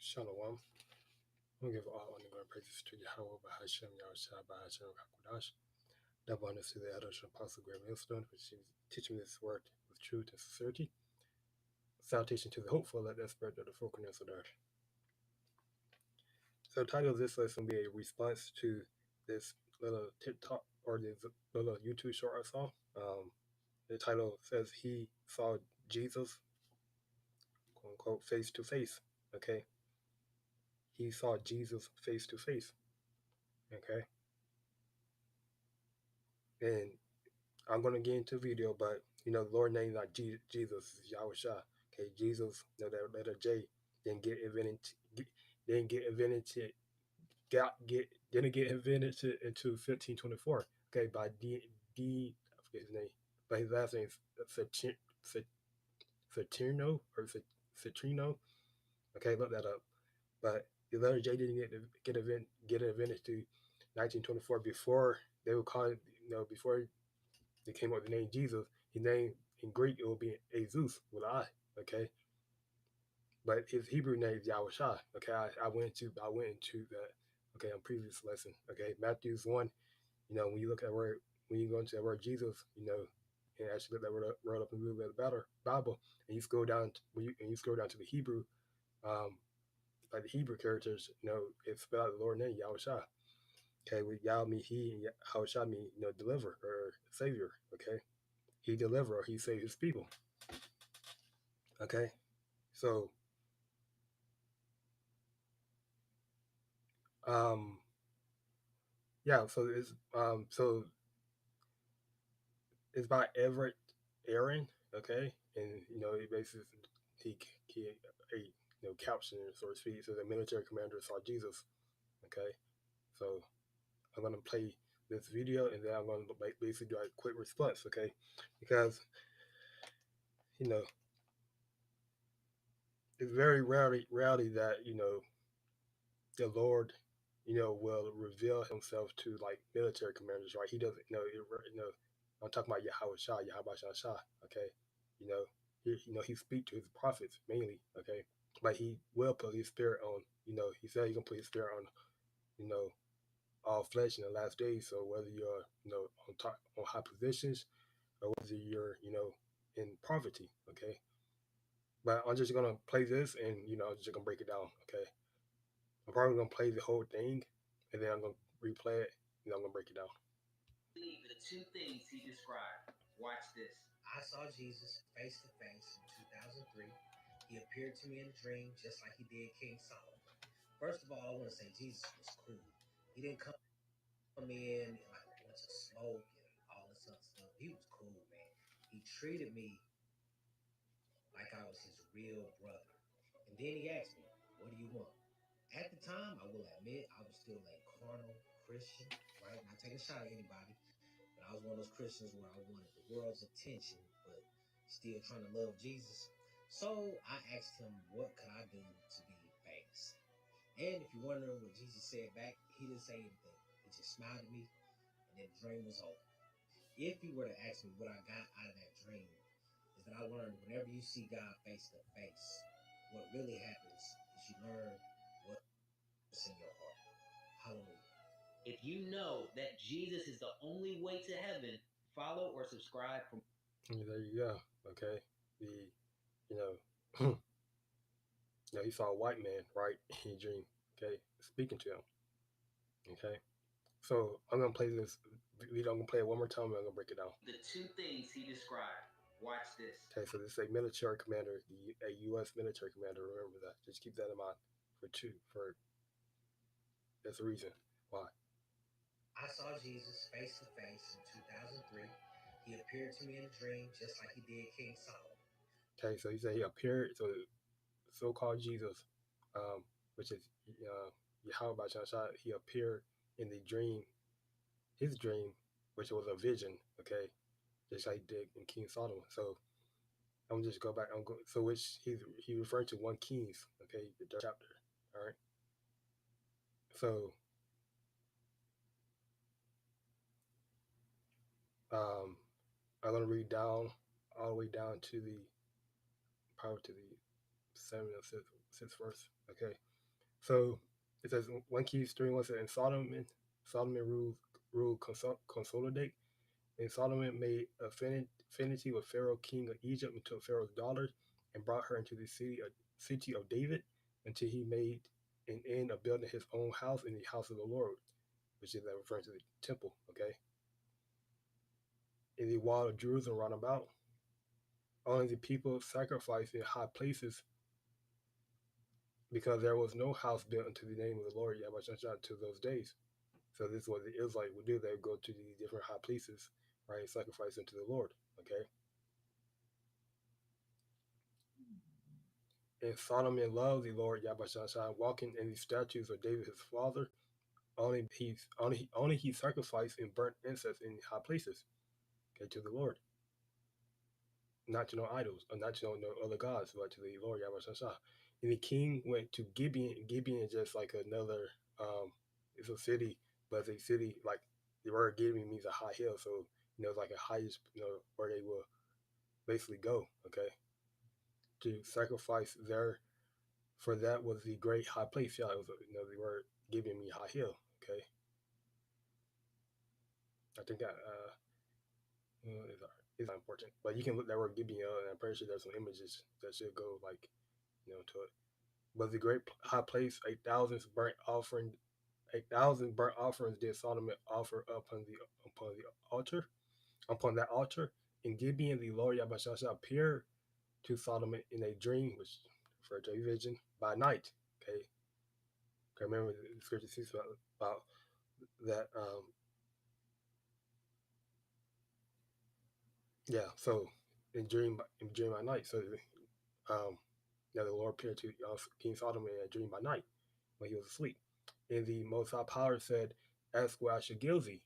Shalom. I'm going to give all honor and praises to YAHAWAH, BAHASHAM, YAHAWASHI, BAHASHAM, QADASH. Double honors to the elders and Apostle Graham Millstone for teaching me this word with truth and sincerity. Salutation to the hopeful that desperate of the brokenness of the earth. So the title of this lesson will be a response to this little TikTok or this little YouTube short I saw. The title says he saw Jesus, quote unquote, face to face. Okay. He saw Jesus face to face. Okay. And I'm going to get into the video, but the Lord name not Jesus, is YAHAWASHI. Okay, Jesus, that letter J didn't get invented. Didn't get invented into 1524. Okay, by I forget his name, but his last name is Saturno or Citrino. Okay, look that up. But the letter J didn't get invented to 1924 before they would call it. Before they came up with the name Jesus, his name in Greek it will be Jesus with an I. Okay, but his Hebrew name is YAHAWASHI. Okay, I went into that. Okay, on previous lesson. Okay, Matthew's 1. When you look at word, when you go into that word Jesus, and actually look that word up in the Bible, and you scroll down to the Hebrew, like the Hebrew characters, it's spelled the Lord's name YAHAWASHI. Okay, with Yah mean he, and YAHAWASHI mean deliver or savior. Okay. He delivered or he saved his people. Okay, so yeah, so it's by Everett Aaron. Okay, and he basically he a caption, so to speak. So the military commander saw Jesus. Okay, so I'm gonna play this video and then I'm gonna basically do a quick response. Okay, because it's very rarely that the Lord will reveal himself to like military commanders, right? He doesn't I'm talking about YAHAWASHI, okay? He speak to his prophets mainly, okay? But he will put his spirit on, he said he's gonna put his spirit on, all flesh in the last days. So whether you're, on top on high positions or whether you're, in poverty, okay? But I'm just gonna play this and I'm just gonna break it down, okay? I'm probably gonna play the whole thing and then I'm gonna replay it and I'm gonna break it down. The two things he described. Watch this. I saw Jesus face to face in 2003. He appeared to me in a dream just like he did King Solomon. First of all, I want to say Jesus was cool. He didn't come in like a bunch of smoke and all this other stuff. He was cool, man. He treated me like I was his real brother. And then he asked me, what do you want? At the time, I will admit, I was still a carnal Christian, right? Not taking a shot at anybody. But I was one of those Christians where I wanted the world's attention, but still trying to love Jesus. So I asked him, what could I do to be famous? And if you're wondering what Jesus said back, he didn't say anything. He just smiled at me, and then the dream was over. If you were to ask me what I got out of that dream, is that I learned whenever you see God face to face, what really happens is you learn what's in your heart. Hallelujah. If you know that Jesus is the only way to heaven, follow or subscribe from. There you go. Okay. The he saw a white man, right, in a dream, okay, speaking to him. Okay. So I'm gonna play this video, I'm gonna play it one more time and I'm gonna break it down. The two things he described. Watch this. Okay, so this is a military commander, a US military commander, remember that. Just keep that in mind for that's the reason why. I saw Jesus face to face in 2003. He appeared to me in a dream just like he did King Solomon. Okay, so he said he appeared, so-called Jesus, which is YAHAWASHI, he appeared in the dream, his dream, which was a vision, okay, just like he did in King Solomon. So I'm just go back. So which he referred to 1 Kings, okay, the third chapter. All right. So I'm gonna read down all the way down to the probably to the 7th or 6th verse. Okay. So it says 1 Kings 3:1 says, and Solomon ruled consolidate, and Solomon made affinity with Pharaoh, king of Egypt, and took Pharaoh's daughter, and brought her into the city of David, until he made an end of building his own house in the house of the Lord, which is referring to the temple. Okay, in the wall of Jerusalem round about, only the people sacrificed in high places, because there was no house built unto the name of the Lord YAHAWASHI to those days. So this is what the Israelites would do. They would go to the different high places, right, and sacrifice unto the Lord. Okay. And Solomon loved the Lord YAHAWASHI, walking in the statutes of David his father. Only he sacrificed and burnt incense in high places, okay, to the Lord, not to no idols, or not to no other gods, but to the Lord YAHAWASHI. And the king went to Gibeon. Gibeon is just like another, it's a city, but it's a city like the word Gibeon means a high hill. So it's like a highest, where they will basically go, okay, to sacrifice there. For that was the great high place. Yeah, it was, the word Gibeon means high hill. Okay, I think that it's not important, but you can look that word Gibeon, and I'm pretty sure there's some images that should go like, to it. But the great high place, 8,000 burnt offerings did Solomon offer upon that altar. In Gibeon, the Lord YAHAWASHI appeared to Solomon in a dream, which referred to a vision, by night. Okay, remember the scripture speaks about that. Yeah, so in dream by night. So the Lord appeared to King Solomon in a dream by night when he was asleep. And the Most High Power said, "Ask what I should give thee."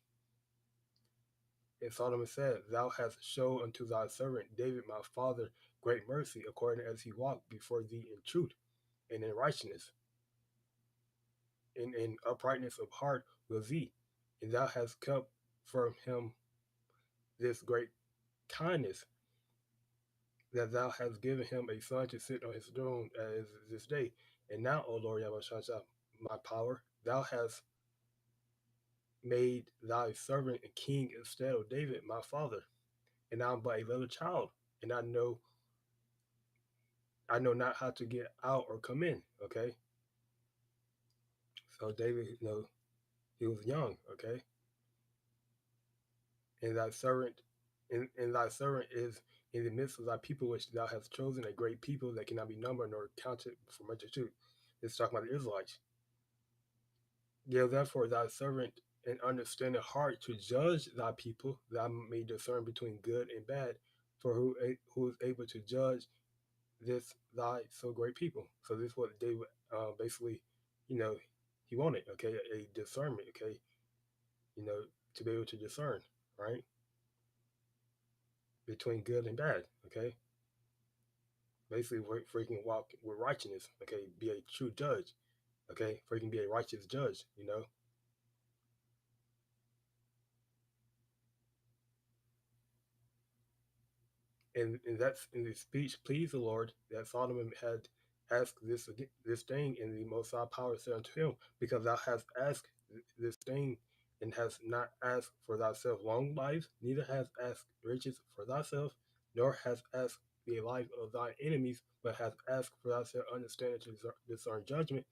And Solomon said, "Thou hast showed unto thy servant David my father great mercy, according as he walked before thee in truth and in righteousness, and in uprightness of heart with thee. And thou hast kept from him this great kindness, that thou hast given him a son to sit on his throne as this day. And now, O Lord YAHAWASHI, my power, thou hast made thy servant a king instead of David, my father. And I am but a little child, and I know not how to get out or come in." Okay, so David, he was young. Okay, and thy servant is in the midst of thy people, which thou hast chosen, a great people that cannot be numbered nor counted for multitude. It's talking about the Israelites. Give therefore thy servant an understanding heart to judge thy people, that I may discern between good and bad. For who is able to judge this thy so great people? So this is what David basically, he wanted. Okay, a discernment. Okay, to be able to discern, right, between good and bad. Okay, basically for he can walk with righteousness. Okay, be a true judge. Okay, for he can be a righteous judge. And that's in the speech pleased the Lord, that Solomon had asked this thing, and the Most High Power said unto him, "Because thou hast asked this thing, and hast not asked for thyself long life, neither hast asked riches for thyself, nor hast asked the life of thy enemies, but hast asked for thyself understanding to discern judgment.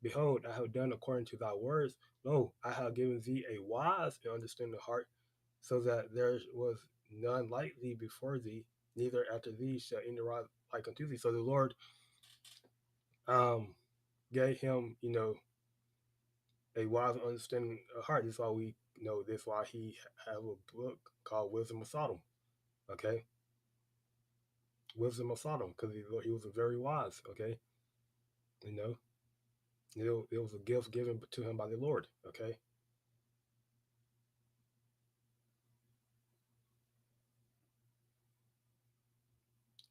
Behold, I have done according to thy words. Lo, I have given thee a wise and understanding heart, so that there was none like thee before thee, neither after thee shall any rise like unto thee." So the Lord um, gave him, a wise and understanding heart. This is why we know this. Why he have a book called Wisdom of Sodom. Okay, Wisdom of Sodom, because he was very wise. Okay, you know, it was a gift given to him by the Lord. Okay,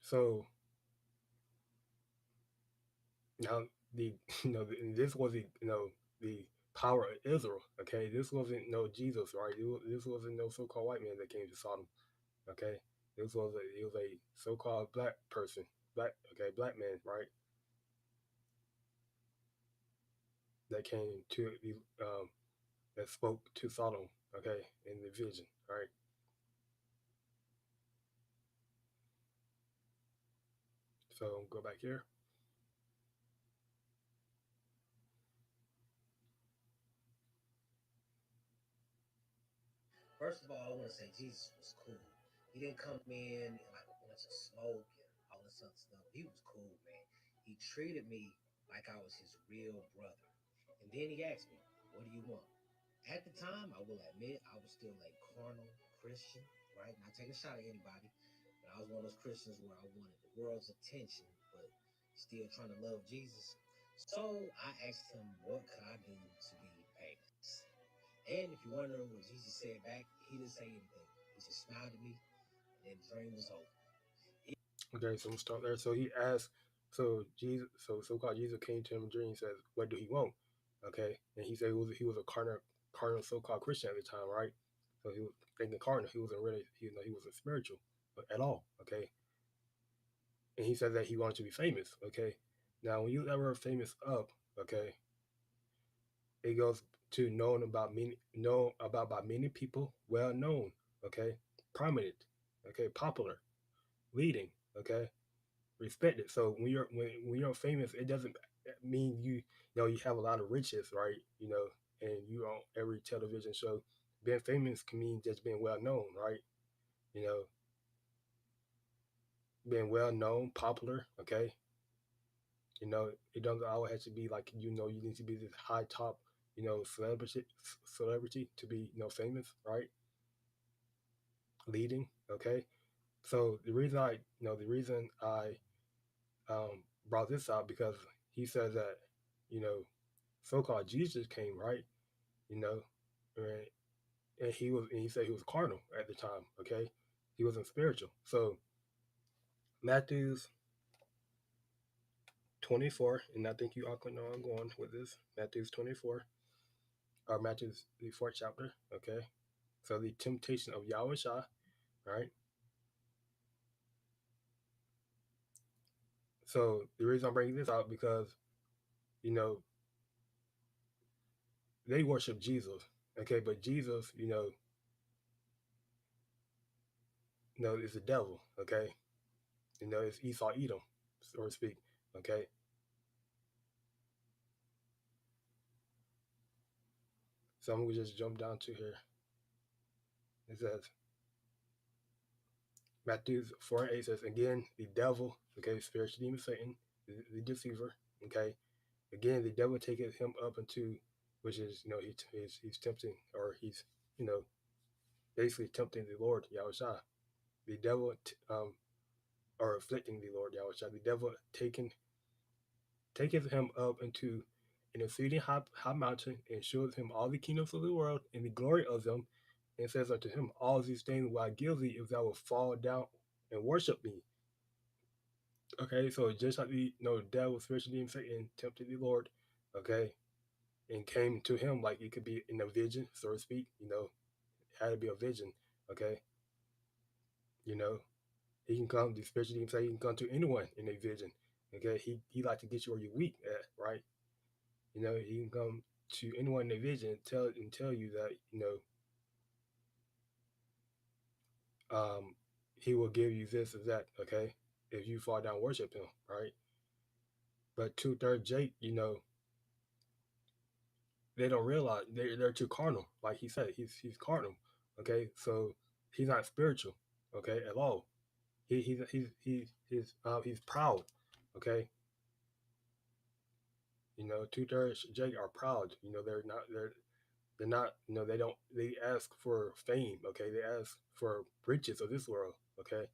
so now the this was the power of Israel. Okay, this wasn't no Jesus, right? This wasn't no so-called white man that came to Sodom. Okay, it was a so-called black person, black man, right? that came to the that spoke to Sodom, okay, in the vision, right? So go back here. First of all, I want to say Jesus was cool. He didn't come in like a bunch of smoke and all this other stuff. He was cool, man. He treated me like I was his real brother. And then he asked me, "What do you want?" At the time, I will admit I was still a carnal Christian, right? Not taking a shot at anybody, but I was one of those Christians where I wanted the world's attention, but still trying to love Jesus. So I asked him, "What could I do to be famous?" And if you're wondering what Jesus said back, he didn't say anything. He just smiled at me, and then the dream was over. Okay, so I'm gonna start there. So he asked, so called Jesus came to him in a dream and says, "What do he want?" Okay, and he said he was a carnal so called Christian at the time, right? So he was thinking carnal. He wasn't really, he wasn't spiritual at all. Okay, and he said that he wanted to be famous. Okay, now when you ever famous up, okay, it goes to known about by many people, well known. Okay, prominent. Okay, popular, leading. Okay, respected. So when you're famous, it doesn't mean you have a lot of riches, right? And you on every television show. Being famous can mean just being well known, right? You know, being well known, popular. Okay, it doesn't always have to be like you need to be this high top celebrity to be famous, right? Leading. Okay, so the reason I brought this out because he says that you know so-called Jesus came, right? You know, and, and he said he was carnal at the time. Okay, he wasn't spiritual. So Matthew's 24, and I think you all can know I'm going with this. Matthew's 24, or Matthew's the fourth chapter. Okay, so the temptation of YAHAWASHI, right? So the reason I'm bringing this out because you know they worship Jesus. Okay, but Jesus, is the devil. Okay, it's Esau Edom, so to speak. Okay, so I'm gonna just jump down to here. It says Matthew 4 and 8 says, again, the devil, okay, spiritual demon Satan, the deceiver, okay. Again, the devil taketh him up into, which is, he's tempting, or he's, you know, basically tempting the Lord, Yahushua. The devil, or afflicting the Lord, Yahushua. The devil taketh him up into an exceeding high mountain and showeth him all the kingdoms of the world and the glory of them, and says unto him, all these things will I give thee if thou wilt fall down and worship me. Okay, so just like the devil, spiritual demon Satan tempted the Lord, okay, and came to him like it could be in a vision, so to speak, it had to be a vision, okay, you know, he can come, the spiritual demon Satan, he can come to anyone in a vision, okay, he like to get you where you're weak at, right, he can come to anyone in a vision and tell you that, he will give you this or that, okay, if you fall down worship him, right, but two-thirds Jake, they don't realize they're too carnal. Like he said, he's carnal. Okay, so he's not spiritual. Okay, at all. He's proud. Okay, 2/3 Jake are proud. They're not. They ask for fame. Okay, they ask for riches of this world. Okay,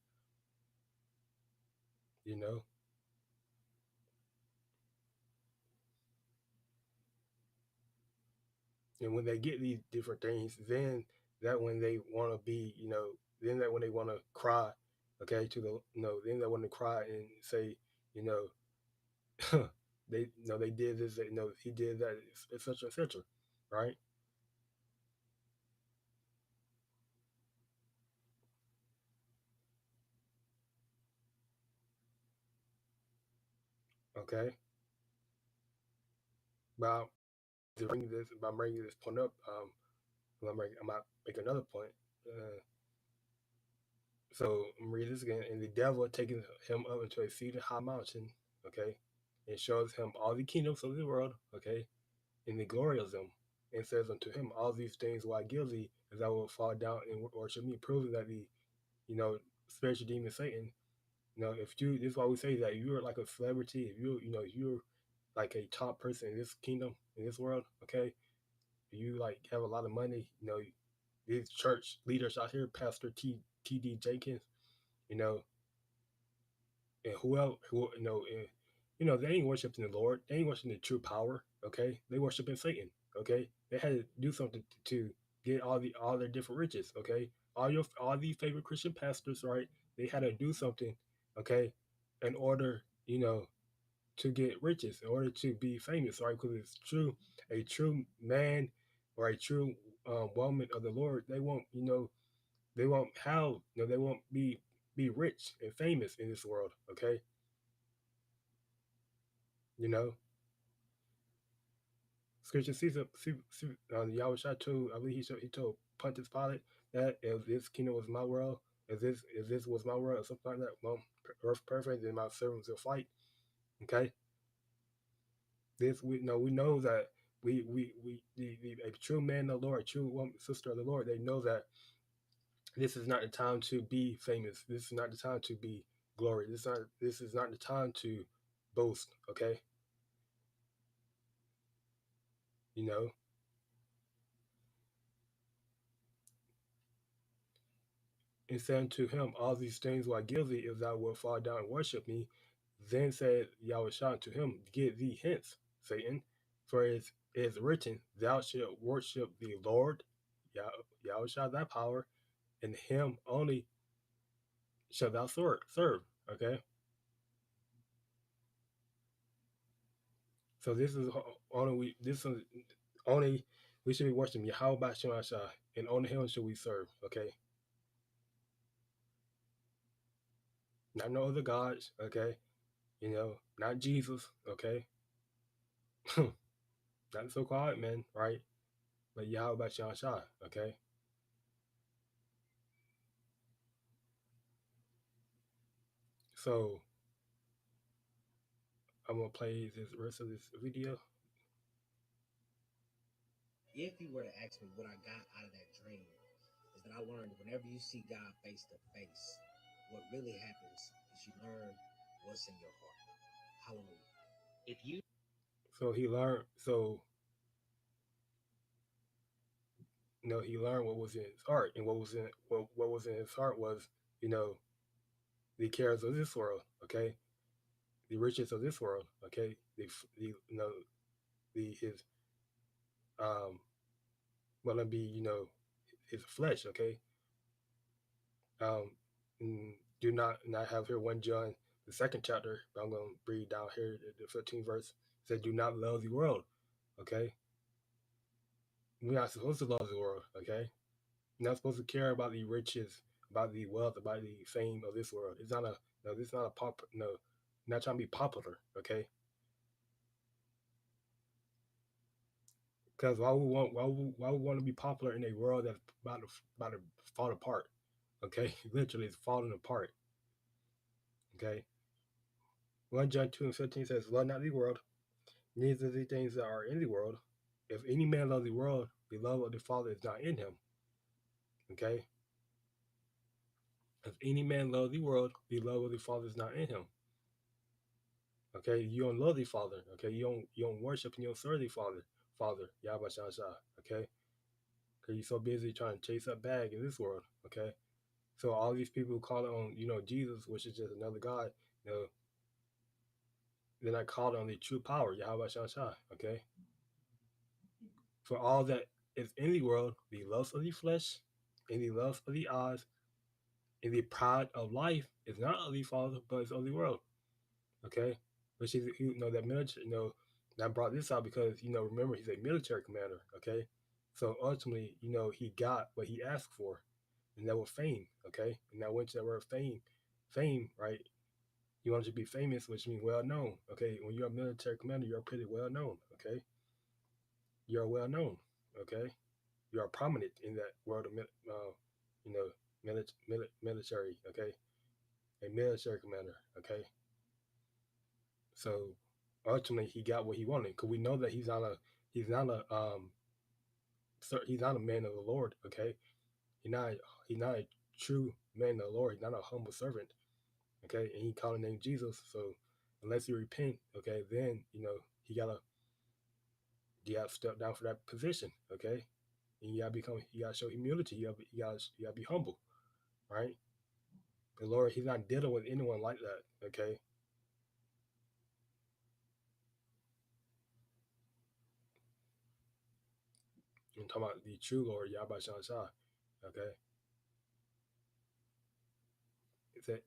you know, and when they get these different things, then that when they want to be, then that when they want to cry, okay, to the, then they want to cry and say, you know, they did this, he did that, etc., etc., right? Okay, but bringing this point up, I might make another point. So I'm reading this again. And the devil had taken him up into a seated high mountain, okay, and shows him all the kingdoms of the world, okay, and the glory of them, and says unto him, all these things will I give thee, as I will fall down and worship me, proving that the, spiritual demon Satan, if you, this is why we say that if you're like a celebrity, if you're like a top person in this kingdom, in this world, okay, you like have a lot of money, these church leaders out here, Pastor T.D. Jenkins, you know, and they ain't worshiping the Lord. They ain't worshiping the true power. Okay, they worshiping Satan. Okay, they had to do something to get all their different riches. Okay, all these favorite Christian pastors, right? They had to do something. Okay, in order, to get riches, in order to be famous, right? Because it's true, a true man or a true woman of the Lord, they won't have, they won't be rich and famous in this world. Okay, you know, Scripture Yahushua told, I believe he told Pontius Pilate that if this kingdom was my world, if this was my world, or something like that, well, earth perfect, then my servants will fight. Okay, this we know that a true man of the Lord, a true woman, sister of the Lord, they know that this is not the time to be famous. This is not the time to be glory. This is not the time to boast. Okay, you know. And said unto him, all these things will I give thee if thou wilt fall down and worship me. Then said Yahushua to him, get thee hence, Satan, for it is written, thou shalt worship the Lord, Yahushua thy power, and him only shalt thou serve. Okay? So only we should be worshiping Yahawah, and only him should we serve. Okay? Not no other gods, okay? Not Jesus, okay? Not so quiet, man, right? But Yahawah, okay? So I'm gonna play this rest of this video. If you were to ask me what I got out of that dream, is that I learned whenever you see God face to face, what really happens is you learn what's in your heart. Hallelujah. If you So he learned. So he learned what was in his heart, and what was in his heart was the cares of this world, okay, the riches of this world, okay, the his well, it be his flesh, okay. Um, do not have here 1 John the second chapter, but I'm gonna read down here the 15th verse. It said, "Do not love the world," okay. We're not supposed to love the world, okay. You're not supposed to care about the riches, about the wealth, about the fame of this world. It's not a no. This is not a pop. No, not trying to be popular. Okay, because why we want to be popular in a world that's about to fall apart? Okay, literally, it's falling apart. Okay, 1 John 2:15 says, "Love not the world, neither the things that are in the world. If any man love the world, the love of the Father is not in him." Okay, if any man love the world, the love of the Father is not in him. Okay, you don't love the Father. Okay, you don't worship and you don't serve the Father, Yahweh Shah. Okay, because you're so busy trying to chase that bag in this world. Okay, so all these people who call on Jesus, which is just another God, they're not called on the true power, Yahweh Shah. Okay, for all that is in the world, the lust of the flesh, and the lust of the eyes, and the pride of life is not of the Father, but it's of the world. Okay, which is that military that brought this out because remember he's a military commander. Okay, so ultimately he got what he asked for, and that was fame. Okay, and now went to that word fame, right? You want to be famous, which means well known. Okay, when you're a military commander, you're pretty well known. Okay, you're well known. Okay, you are prominent in that world of you know military. Okay, a military commander. Okay, so ultimately he got what he wanted because we know that he's not a he's not a man of the Lord. Okay, he's not he's not a true man of the Lord. He's not a humble servant. Okay, and he called the name Jesus. So unless you repent, okay, then you gotta step down for that position. Okay, and you gotta show humility. You gotta be humble, right? The Lord, He's not dealing with anyone like that. Okay, I'm talking about the true Lord, YAHAWASHI. Okay, it said,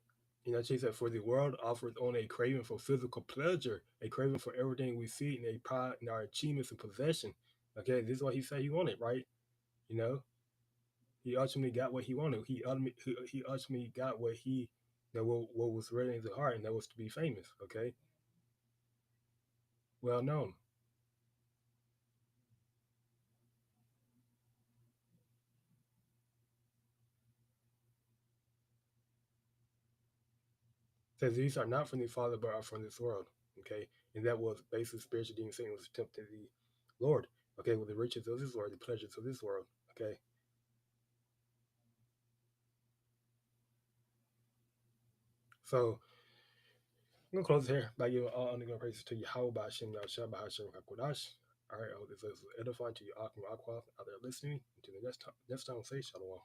Jesus said, for the world offers only a craving for physical pleasure, a craving for everything we see, and a pride in our achievements and possession. Okay, this is what He said He wanted, right? You know, He ultimately got what He wanted. He ultimately got what what was really in His heart, and that was to be famous. Okay, well known. Says these are not from the Father, but are from this world. Okay, and that was basically spiritual demon Satan was tempting the Lord. Okay, with the riches of this world, the pleasures of this world. Okay, so I'm gonna close here by giving all honor and praises to Yahawah BAHASHAM YAHSHA BAHASHAM QADASH. All right, I hope this is edifying to you, Akim Aqua, out there listening. Until the next time, say Shalom.